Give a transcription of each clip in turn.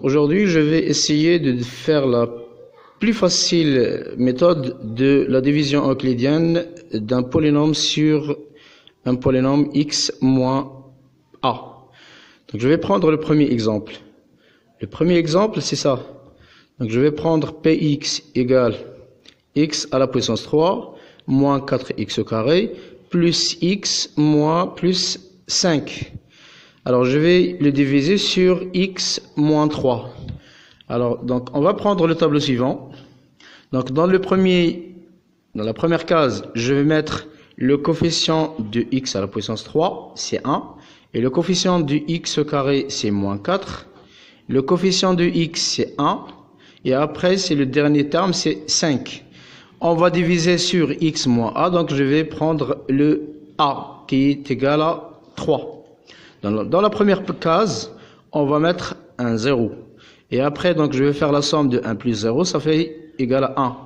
Donc aujourd'hui, je vais essayer de faire la plus facile méthode de la division euclidienne d'un polynôme sur un polynôme x moins a. Donc je vais prendre le premier exemple. Le premier exemple, c'est ça. Donc je vais prendre px égale x à la puissance 3 moins 4x au carré plus x moins plus 5. Alors je vais le diviser sur x moins 3. Alors donc on va prendre le tableau suivant. Donc dans la première case, je vais mettre le coefficient de x à la puissance 3, c'est 1. Et le coefficient de x au carré, c'est moins 4. Le coefficient de x, c'est 1. Et après, c'est le dernier terme, c'est 5. On va diviser sur x moins a, donc je vais prendre le a qui est égal à 3. Dans la première case, on va mettre un 0. Et après, donc, je vais faire la somme de 1 plus 0, ça fait égal à 1.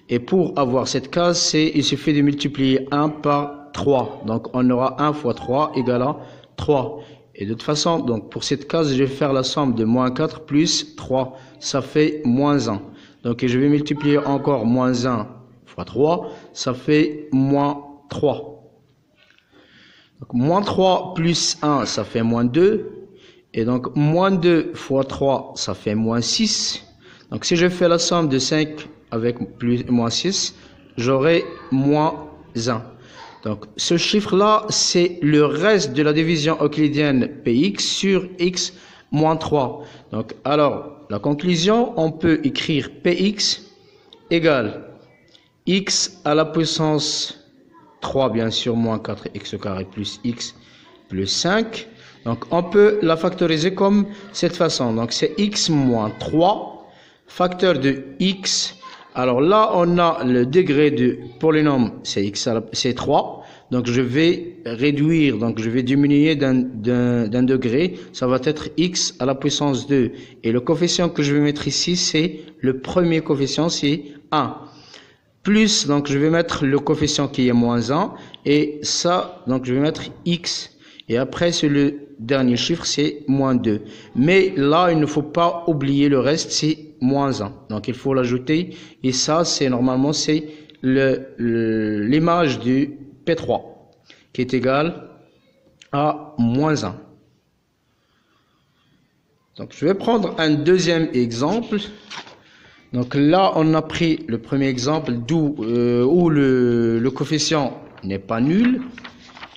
Et pour avoir cette case, il suffit de multiplier 1 par 3. Donc, on aura 1 fois 3 égale à 3. Et de toute façon, donc, pour cette case, je vais faire la somme de moins 4 plus 3. Ça fait moins 1. Donc, je vais multiplier encore moins 1 fois 3. Ça fait moins 3. Donc, moins 3 plus 1, ça fait moins 2. Et donc, moins 2 fois 3, ça fait moins 6. Donc, si je fais la somme de 5 avec moins 6, j'aurai moins 1. Donc, ce chiffre-là, c'est le reste de la division euclidienne px sur x moins 3. Donc, alors, la conclusion, on peut écrire px égale x à la puissance 3, bien sûr, moins 4x au carré plus x plus 5. Donc, on peut la factoriser comme cette façon. Donc, c'est x moins 3, facteur de x. Alors là, on a le degré du polynôme, c'est 3. Donc, je vais réduire, donc je vais diminuer d'un degré. Ça va être x à la puissance 2. Et le coefficient que je vais mettre ici, c'est le premier coefficient, c'est 1. Plus, donc je vais mettre le coefficient qui est moins 1. Et ça, donc je vais mettre x. Et après, c'est le dernier chiffre, c'est moins 2. Mais là, il ne faut pas oublier le reste, c'est moins 1. Donc, il faut l'ajouter. Et ça, c'est normalement, c'est l'image du P3, qui est égale à moins 1. Donc, je vais prendre un deuxième exemple. Donc là, on a pris le premier exemple où le coefficient n'est pas nul.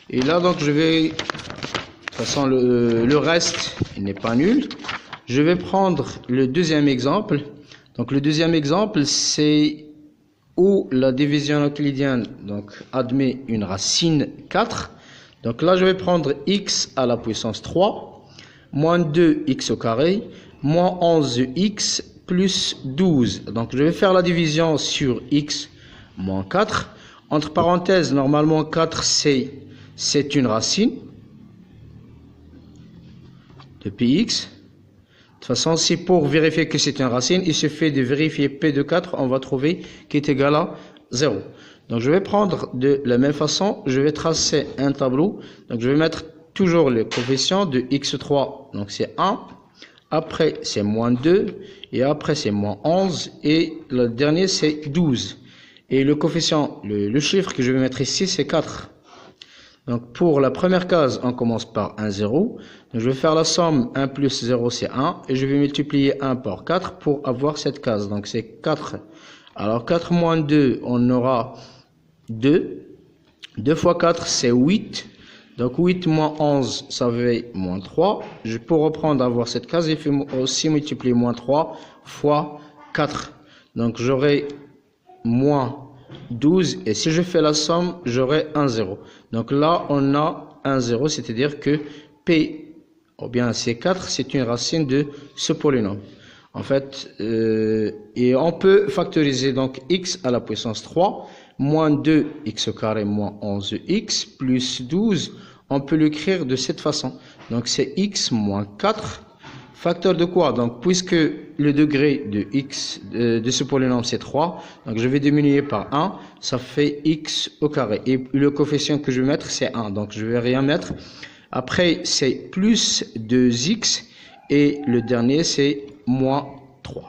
Et là, donc, je vais... De toute façon, le reste n'est pas nul. Je vais prendre le deuxième exemple. Donc, le deuxième exemple, c'est où la division euclidienne donc, admet une racine 4. Donc là, je vais prendre x à la puissance 3, moins 2x au carré, moins 11x plus 12. Donc, je vais faire la division sur x moins 4. Entre parenthèses, normalement, 4, c'est une racine de px. De toute façon, si pour vérifier que c'est une racine, il suffit de vérifier p de 4, on va trouver qui est égal à 0. Donc, je vais prendre de la même façon, je vais tracer un tableau. Donc, je vais mettre toujours le coefficient de x3, donc c'est 1. Après, c'est moins 2. Et après, c'est moins 11. Et le dernier, c'est 12. Et le coefficient, le chiffre que je vais mettre ici, c'est 4. Donc, pour la première case, on commence par un 0. Donc, je vais faire la somme 1 plus 0, c'est 1. Et je vais multiplier 1 par 4 pour avoir cette case. Donc, c'est 4. Alors, 4 moins 2, on aura 2. 2 fois 4, c'est 8. Donc, 8 moins 11, ça fait moins 3. Pour reprendre, avoir cette case, il faut aussi multiplier moins 3 fois 4. Donc, j'aurai moins 12. Et si je fais la somme, j'aurai un 0. Donc là, on a un 0, c'est-à-dire que P, ou bien C4, c'est une racine de ce polynôme. En fait, et on peut factoriser donc x à la puissance 3, moins 2x au carré, moins 11x, plus 12. On peut l'écrire de cette façon. Donc c'est x moins 4. Facteur de quoi? Donc, puisque le degré de x de ce polynôme c'est 3, donc je vais diminuer par 1, ça fait x au carré. Et le coefficient que je vais mettre c'est 1, donc je vais rien mettre. Après c'est plus 2x et le dernier c'est moins 3.